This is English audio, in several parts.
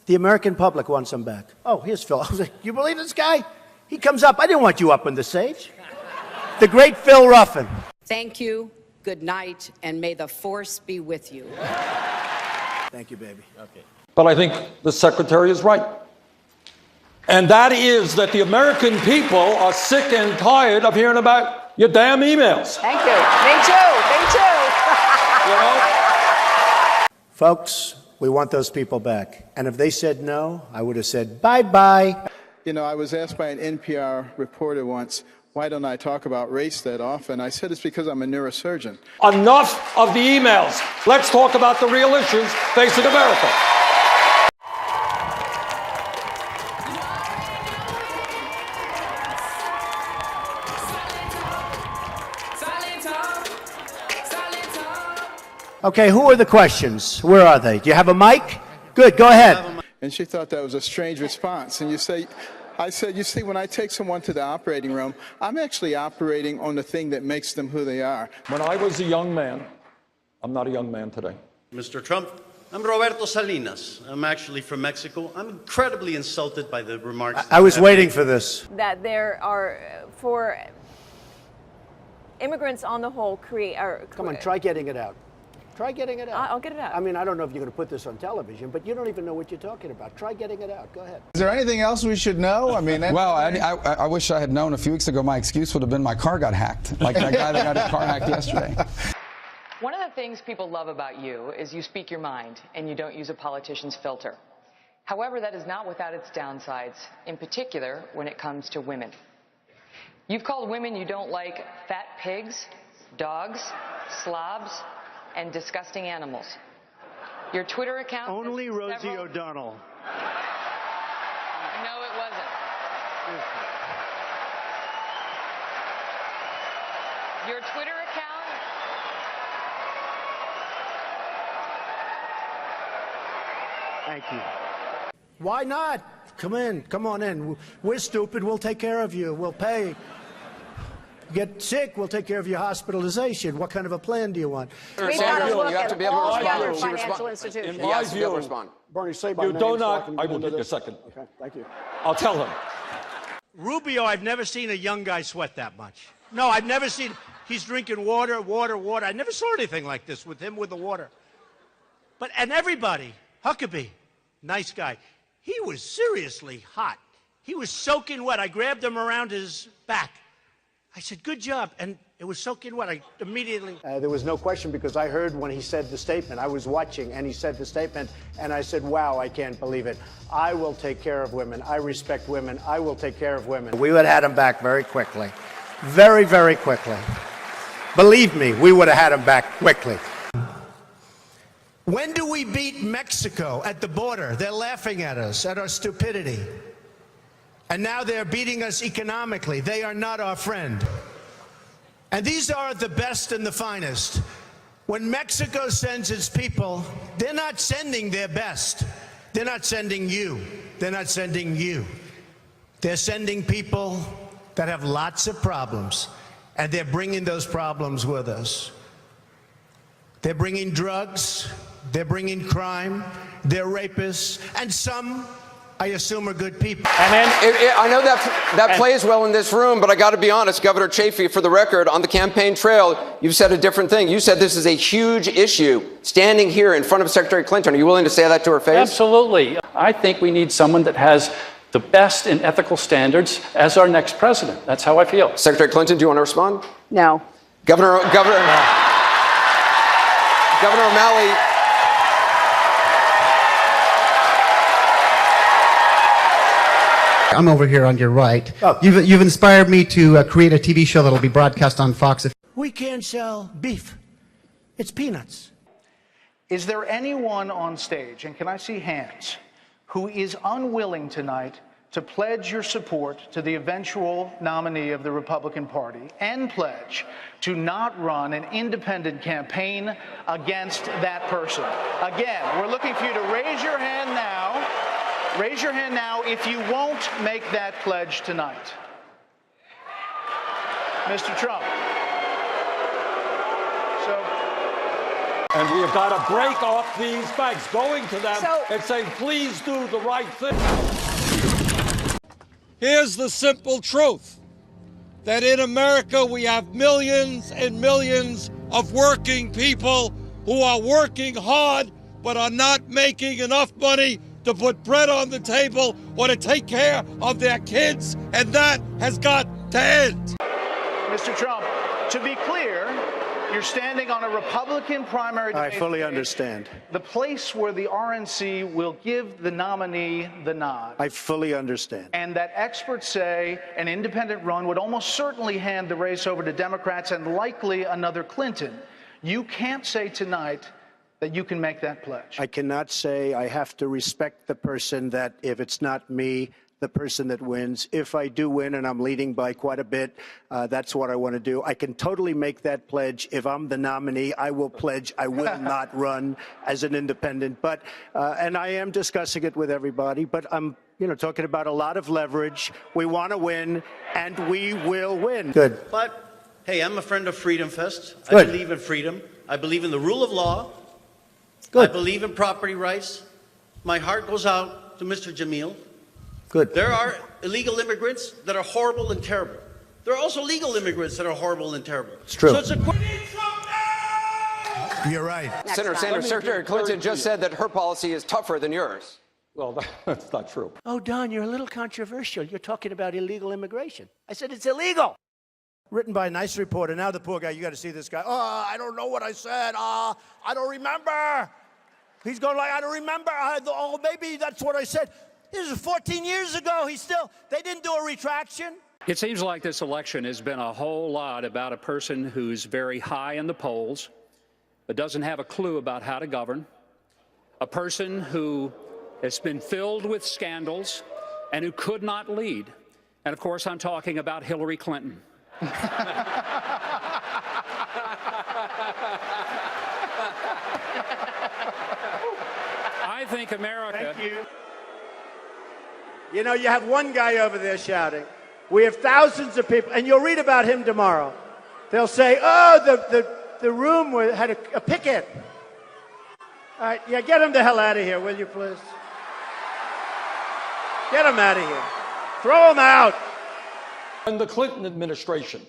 The American public wants him back. Oh, here's Phil. I was like, you believe this guy? He comes up. I didn't want you up on the stage. The great Phil Ruffin. Thank you, good night, and may the force be with you. Thank you, baby. Okay. But I think the secretary is right. And that is that the American people are sick and tired of hearing about your damn emails. Thank you. Me too. Me too. You know? Folks, we want those people back. And if they said no, I would have said bye-bye. You know, I was asked by an NPR reporter once, why don't I talk about race that often? I said it's because I'm a neurosurgeon. Enough of the emails. Let's talk about the real issues facing America. Okay, who are the questions? Where are they? Do you have a mic? Good, go ahead. And she thought that was a strange response. And I said, you see, when I take someone to the operating room, I'm actually operating on the thing that makes them who they are. When I was a young man, I'm not a young man today. Mr. Trump, I'm Roberto Salinas. I'm actually from Mexico. I'm incredibly insulted by the remarks. I was waiting for this. That there are, for immigrants on the whole, Come on, try getting it out. Try getting it out. I'll get it out. I mean, I don't know if you're going to put this on television, but you don't even know what you're talking about. Try getting it out. Go ahead. Is there anything else we should know? I mean, well, I wish I had known a few weeks ago. My excuse would have been my car got hacked, like that guy that got his car hacked yesterday. One of the things people love about you is you speak your mind and you don't use a politician's filter. However, that is not without its downsides, in particular when it comes to women. You've called women you don't like fat pigs, dogs, slobs, and disgusting animals. Your Twitter account... Only Rosie O'Donnell. No, it wasn't. Your Twitter account... Thank you. Why not? Come on in. We're stupid. We'll take care of you. We'll pay. Get sick, we'll take care of your hospitalization. What kind of a plan do you want? We've got to look you have to at be able to all the respond. other financial institutions. In my view, Bernie, say by you name do so I not... can I will get give you a this. second. Okay, thank you. I'll tell him. Rubio, I've never seen a young guy sweat that much. No, I've never seen. He's drinking water. I never saw anything like this with him with the water. And everybody, Huckabee, nice guy. He was seriously hot. He was soaking wet. I grabbed him around his back. I said, good job. And it was soaking wet. I immediately... There was no question because I heard when he said the statement. I was watching and he said the statement and I said, wow, I can't believe it. I will take care of women. I respect women. I will take care of women. We would have had him back very quickly. Very, very quickly. Believe me, we would have had him back quickly. When do we beat Mexico at the border? They're laughing at us, at our stupidity. And now they're beating us economically. They are not our friend. And these are the best and the finest. When Mexico sends its people, they're not sending their best. They're not sending you. They're not sending you. They're sending people that have lots of problems, and they're bringing those problems with us. They're bringing drugs, they're bringing crime, they're rapists, and some, I assume, are good people. And then I know that plays well in this room, but I got to be honest, Governor Chafee, for the record, on the campaign trail, you've said a different thing. You said this is a huge issue. Standing here in front of Secretary Clinton, are you willing to say that to her face? Absolutely. I think we need someone that has the best in ethical standards as our next president. That's how I feel. Secretary Clinton, do you want to respond? No. Governor O'Malley. I'm over here on your right. Oh. You've inspired me to create a TV show that'll be broadcast on Fox. We can't sell beef. It's peanuts. Is there anyone on stage, and can I see hands, who is unwilling tonight to pledge your support to the eventual nominee of the Republican Party and pledge to not run an independent campaign against that person? Again, we're looking for you to raise your hand now. Raise your hand now if you won't make that pledge tonight. Mr. Trump. And we have got to break off these banks, going to them and saying, please do the right thing. Here's the simple truth, that in America we have millions and millions of working people who are working hard but are not making enough money to put bread on the table or to take care of their kids, and that has got to end. Mr. Trump, to be clear, you're standing on a Republican primary I debate fully stage, understand. the place where the RNC will give the nominee the nod. I fully understand. And that experts say an independent run would almost certainly hand the race over to Democrats and likely another Clinton. You can't say tonight that you can make that pledge. I cannot say. I have to respect the person that if it's not me, the person that wins. If I do win and I'm leading by quite a bit, that's what I want to do. I can totally make that pledge. If I'm the nominee, I will pledge I will not run as an independent. But and I am discussing it with everybody, but I'm talking about a lot of leverage. We want to win, and we will win. Good. But, hey, I'm a friend of Freedom Fest. Good. I believe in freedom. I believe in the rule of law. Good. I believe in property rights. My heart goes out to Mr. Jamil. Good. There are illegal immigrants that are horrible and terrible. There are also legal immigrants that are horrible and terrible. It's true. So it's a You're right. Senator Sanders, Secretary Clinton just said that her policy is tougher than yours. Well, that's not true. Oh, Don, you're a little controversial. You're talking about illegal immigration. I said it's illegal. Written by a nice reporter. Now the poor guy, you got to see this guy. Oh, I don't know what I said. I don't remember. He's going like, I don't remember. Oh, maybe that's what I said. This is 14 years ago. They didn't do a retraction. It seems like this election has been a whole lot about a person who's very high in the polls, but doesn't have a clue about how to govern, a person who has been filled with scandals and who could not lead. And of course, I'm talking about Hillary Clinton. I think America... Thank you. You know, you have one guy over there shouting. We have thousands of people, and you'll read about him tomorrow. They'll say, oh, the room had a picket. All right, yeah, get him the hell out of here, will you, please? Get him out of here. Throw him out. In the Clinton administration,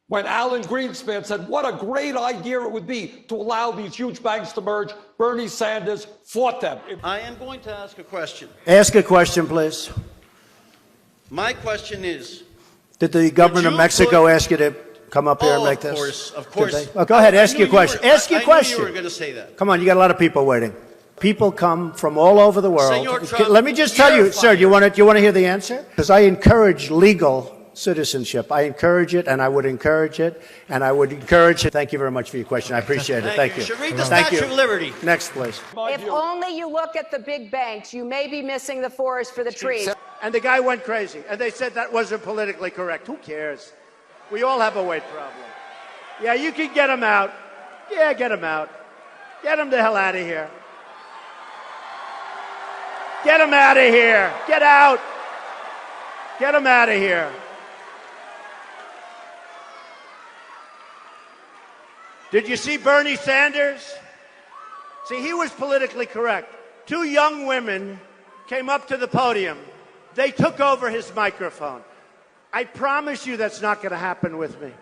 when Alan Greenspan said what a great idea it would be to allow these huge banks to merge, Bernie Sanders fought them. I am going to ask a question. Ask a question, please. My question is... Did the government of Mexico ask you to come up here and make this? Of course. Oh, go ahead, ask your question. Ask your question. I knew you were going to say that. Come on, you got a lot of people waiting. People come from all over the world. Senor Trump, Let me just tell you, sir, do you want to hear the answer? Because I encourage legal citizenship. I encourage it, and I would encourage it, and I would encourage it. Thank you very much for your question. I appreciate it. Thank you. Should read the Statue of Liberty. Next, please. If only you look at the big banks, you may be missing the forest for the trees. And the guy went crazy, and they said that wasn't politically correct. Who cares? We all have a weight problem. Yeah, you can get him out. Yeah, get him out. Get him the hell out of here. Get him out of here. Get out. Get him out of here. Did you see Bernie Sanders? See, he was politically correct. Two young women came up to the podium. They took over his microphone. I promise you that's not going to happen with me.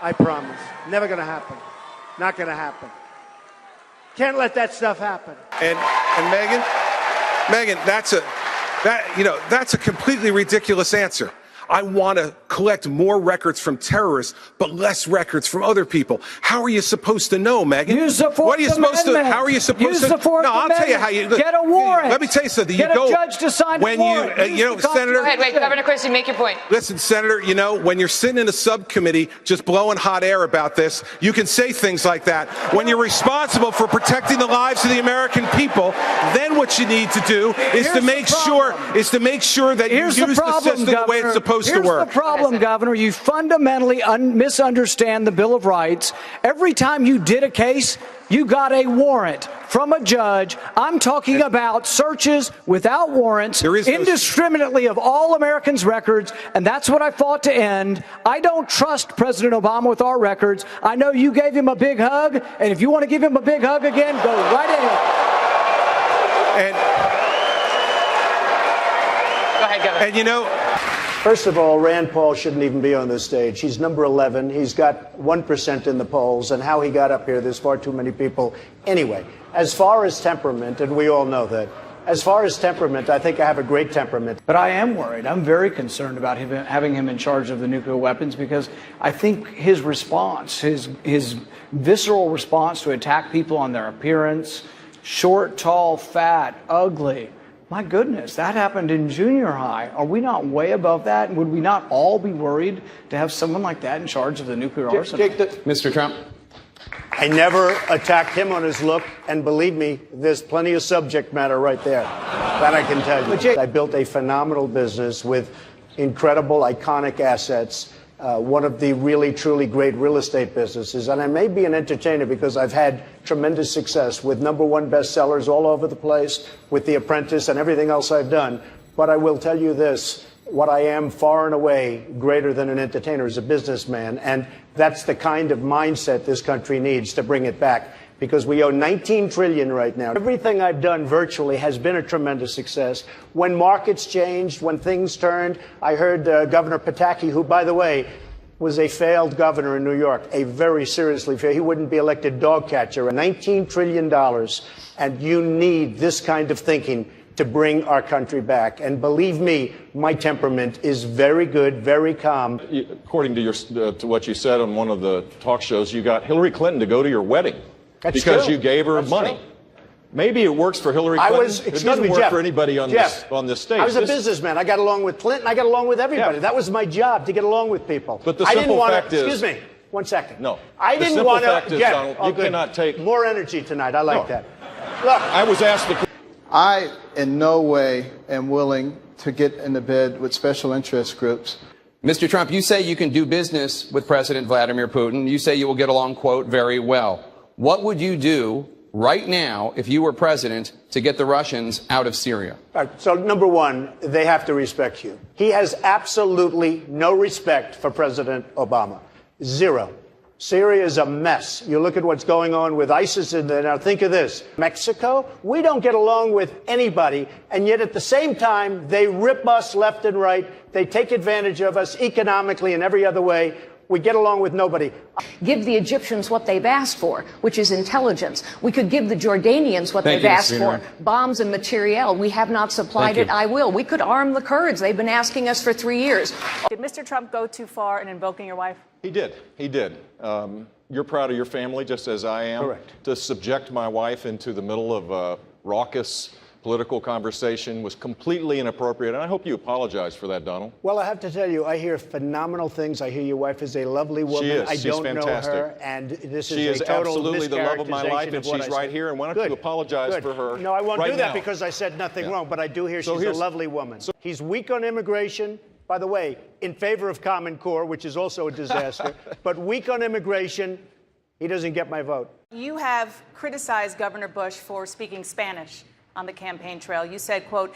I promise. Never going to happen. Not going to happen. Can't let that stuff happen. And Megan, that's a completely ridiculous answer. I want to collect more records from terrorists, but less records from other people. How are you supposed to know, Megan? Use the Fourth What are you supposed Amendment. to? How are you supposed Use to? the Fourth No, I'll tell you Amendment. how you Get a warrant. Let me tell you something. Get you go a judge to sign when a warrant. Senator. Go ahead, wait, Governor Christie, make your point. Listen, Senator, when you're sitting in a subcommittee just blowing hot air about this, you can say things like that. When you're responsible for protecting the lives of the American people, then what you need to do is to make sure that you use the system the way it's supposed to work. Here's the problem, Governor. You fundamentally misunderstand the Bill of Rights. Every time you did a case, You got a warrant from a judge. I'm talking about searches without warrants, indiscriminately of all Americans' records, and that's what I fought to end. I don't trust President Obama with our records. I know you gave him a big hug, and if you want to give him a big hug again, go right ahead. Go ahead, Governor. And you know, first of all, Rand Paul shouldn't even be on this stage. He's number 11. He's got 1% in the polls, and how he got up here, there's far too many people. Anyway, as far as temperament, and we all know that, as far as temperament, I think I have a great temperament. But I am worried. I'm very concerned about having him in charge of the nuclear weapons, because I think his response, his visceral response to attack people on their appearance, short, tall, fat, ugly. My goodness, that happened in junior high. Are we not way above that? Would we not all be worried to have someone like that in charge of the nuclear arsenal? Mr. Trump. I never attacked him on his look, and believe me, there's plenty of subject matter right there. That I can tell you. I built a phenomenal business with incredible, iconic assets. One of the really, truly great real estate businesses. And I may be an entertainer because I've had tremendous success with #1 bestsellers all over the place, with The Apprentice and everything else I've done. But I will tell you this, what I am far and away greater than an entertainer is a businessman. And that's the kind of mindset this country needs to bring it back. Because we owe $19 trillion right now. Everything I've done virtually has been a tremendous success. When markets changed, when things turned, I heard Governor Pataki, who, by the way, was a failed governor in New York, a very seriously failed. He wouldn't be elected dog catcher. $19 trillion, and you need this kind of thinking to bring our country back. And believe me, my temperament is very good, very calm. According to what you said on one of the talk shows, you got Hillary Clinton to go to your wedding. That's because true. you gave her That's money. true. Maybe it works for Hillary Clinton. It doesn't work for anybody on this stage. I was a businessman. I got along with Clinton. I got along with everybody. Yeah. That was my job, to get along with people. But the I didn't simple want fact to. is, Excuse me. 1 second. No. I The didn't simple want fact to. is, Donald, you good. cannot take more energy tonight. I like that. Look, I was asked the. I, in no way, am willing to get into bed with special interest groups. Mr. Trump, you say you can do business with President Vladimir Putin. You say you will get along, quote, very well. What would you do right now, if you were president, to get the Russians out of Syria? all right, so #1, they have to respect you. He has absolutely no respect for President Obama. Zero. Syria is a mess. You look at what's going on with ISIS in there. Now think of this. Mexico, we don't get along with anybody, and yet at the same time, they rip us left and right. They take advantage of us economically and every other way. We get along with nobody. Give the Egyptians what they've asked for, which is intelligence. We could give the Jordanians what they've asked for, bombs and materiel. We have not supplied it. I will. We could arm the Kurds. They've been asking us for 3 years. Did Mr. Trump go too far in invoking your wife? He did. He did. You're proud of your family, just as I am. Correct. To subject my wife into the middle of a raucous political conversation was completely inappropriate, and I hope you apologize for that, Donald. Well, I have to tell you, I hear phenomenal things. I hear your wife is a lovely woman. She is. I She's don't fantastic. know her, and this She is is a total absolutely the love of my life, and mischaracterization of what she's I right said. here. And why don't Good. you apologize Good. for her? No, I won't right do that now. because I said nothing wrong, but I do hear So she's a here's- lovely woman. He's weak on immigration. By the way, in favor of Common Core, which is also a disaster, but weak on immigration. He doesn't get my vote. You have criticized Governor Bush for speaking Spanish on the campaign trail. You said, quote,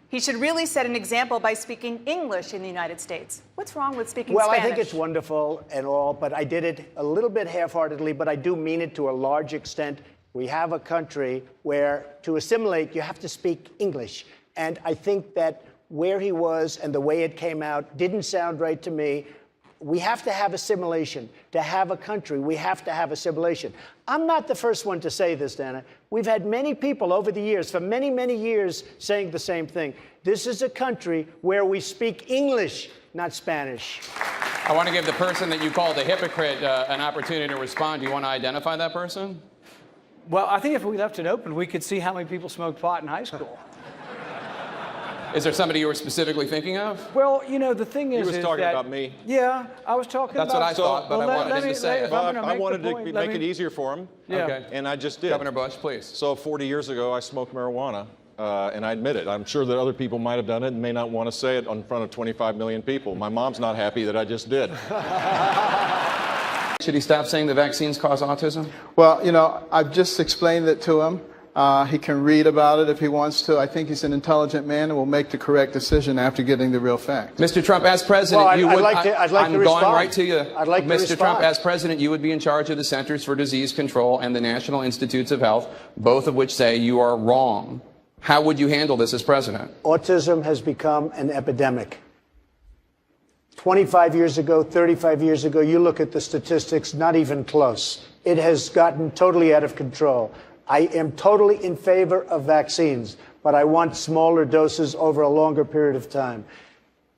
he should really set an example by speaking English in the United States. What's wrong with speaking Spanish? Well, I think it's wonderful and all, but I did it a little bit half-heartedly, but I do mean it to a large extent. We have a country where to assimilate, you have to speak English. And I think that where he was and the way it came out didn't sound right to me. We have to have assimilation. To have a country, we have to have assimilation. I'm not the first one to say this, Dana. We've had many people over the years, for many, many years, saying the same thing. This is a country where we speak English, not Spanish. I want to give the person that you called a hypocrite an opportunity to respond. Do you want to identify that person? Well, I think if we left it open, we could see how many people smoked pot in high school. Is there somebody you were specifically thinking of? Well, you know, the thing is, He was talking about me. Yeah, I was talking That's about. what I thought, but I wanted him to say it. I wanted to make it easier for him. Yeah. Okay. And I just did. Governor Bush, please. So 40 years ago, I smoked marijuana, and I admit it. I'm sure that other people might have done it and may not want to say it in front of 25 million people. My mom's not happy that I just did. Should he stop saying the vaccines cause autism? Well, you know, I've just explained it to him. He can read about it if he wants to. I think he's an intelligent man and will make the correct decision after getting the real facts. Mr. Trump, as president, Well, you would. I'd like I'm to going respond. right to you. I'd like to Mr. respond. Trump, as president, you would be in charge of the Centers for Disease Control and the National Institutes of Health, both of which say you are wrong. How would you handle this as president? Autism has become an epidemic. 25 years ago, 35 years ago, you look at the statistics, not even close. It has gotten totally out of control. I am totally in favor of vaccines, but I want smaller doses over a longer period of time.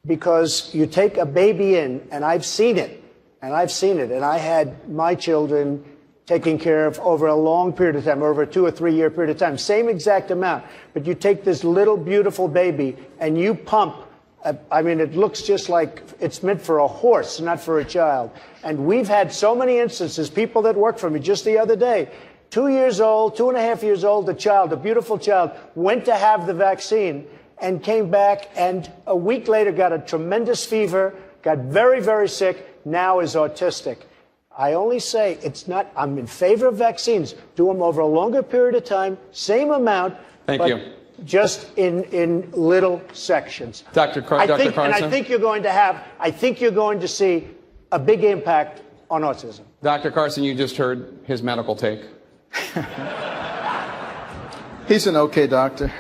Because you take a baby in, and I've seen it, and I had my children taken care of over a long period of time, over a 2 or 3 year period of time, same exact amount. But you take this little beautiful baby and you pump, I mean, it looks just like it's meant for a horse, not for a child. And we've had so many instances, people that worked for me just the other day, 2 years old, 2.5 years old, a child, a beautiful child, went to have the vaccine and came back and a week later got a tremendous fever, got very, very sick, now is autistic. I only say I'm in favor of vaccines. Do them over a longer period of time, same amount. Thank you. Just in little sections. Dr. Carson? And I think you're going to see a big impact on autism. Dr. Carson, you just heard his medical take. He's an okay doctor.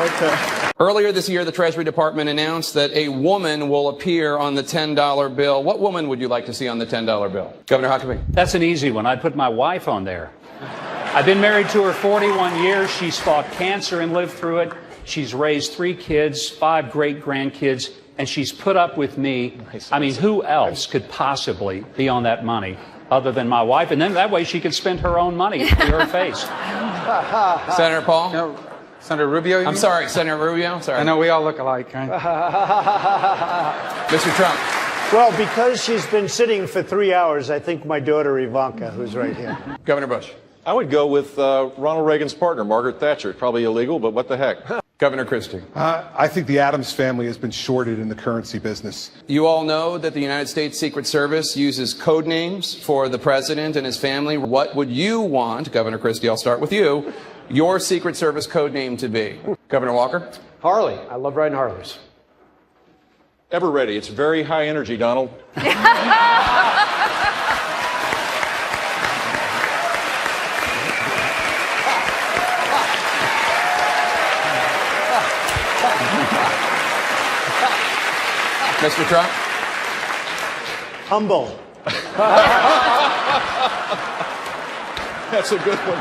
Okay. Earlier this year, the Treasury Department announced that a woman will appear on the $10 bill. What woman would you like to see on the $10 bill? Governor Huckabee. That's an easy one. I'd put my wife on there. I've been married to her 41 years. She's fought cancer and lived through it. She's raised 3 kids, 5 great-grandkids, and she's put up with me. I mean, who else could possibly be on that money other than my wife? And then that way she could spend her own money to her face. Senator Paul? No, Senator Rubio? I'm sorry, Senator Rubio. Sorry. I know we all look alike, right? Mr. Trump. Well, because she's been sitting for 3 hours, I think my daughter Ivanka, who's right here. Governor Bush. I would go with Ronald Reagan's partner, Margaret Thatcher. Probably illegal, but what the heck? Governor Christie. I think the Adams family has been shorted in the currency business. You all know that the United States Secret Service uses code names for the president and his family. What would you want, Governor Christie, I'll start with you, your Secret Service code name to be? Governor Walker? Harley. I love riding Harleys. Ever ready. It's very high energy, Donald. Mr. Trump? Humble. That's a good one.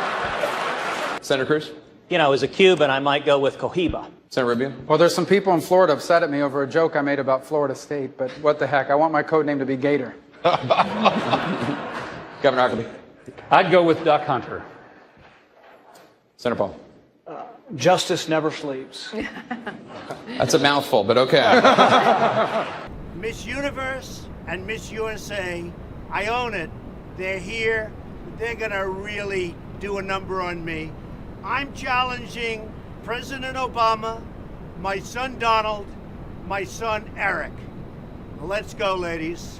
Senator Cruz? You know, as a Cuban, I might go with Cohiba. Senator Rubio? Well, there's some people in Florida upset at me over a joke I made about Florida State, but what the heck? I want my code name to be Gator. Governor Huckabee? I'd go with Duck Hunter. Senator Paul? Justice never sleeps. That's a mouthful, but okay. Miss Universe and Miss USA, I own it. They're here. They're going to really do a number on me. I'm challenging President Obama, my son Donald, my son Eric. Let's go, ladies.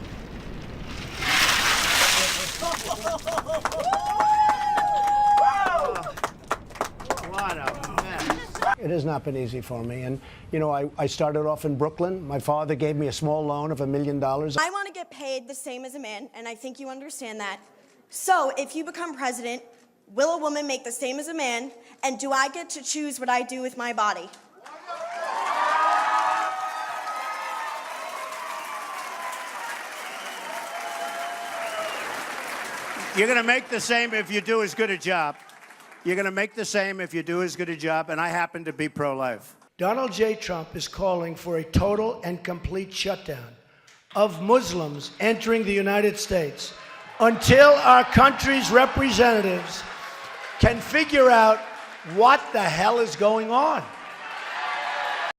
What a mess. It has not been easy for me. And, you know, I started off in Brooklyn. My father gave me a small loan of $1 million. I want to get paid the same as a man, and I think you understand that. So if you become president, will a woman make the same as a man? And do I get to choose what I do with my body? You're going to make the same if you do as good a job. You're going to make the same if you do as good a job, and I happen to be pro-life. Donald J. Trump is calling for a total and complete shutdown of Muslims entering the United States until our country's representatives can figure out what the hell is going on.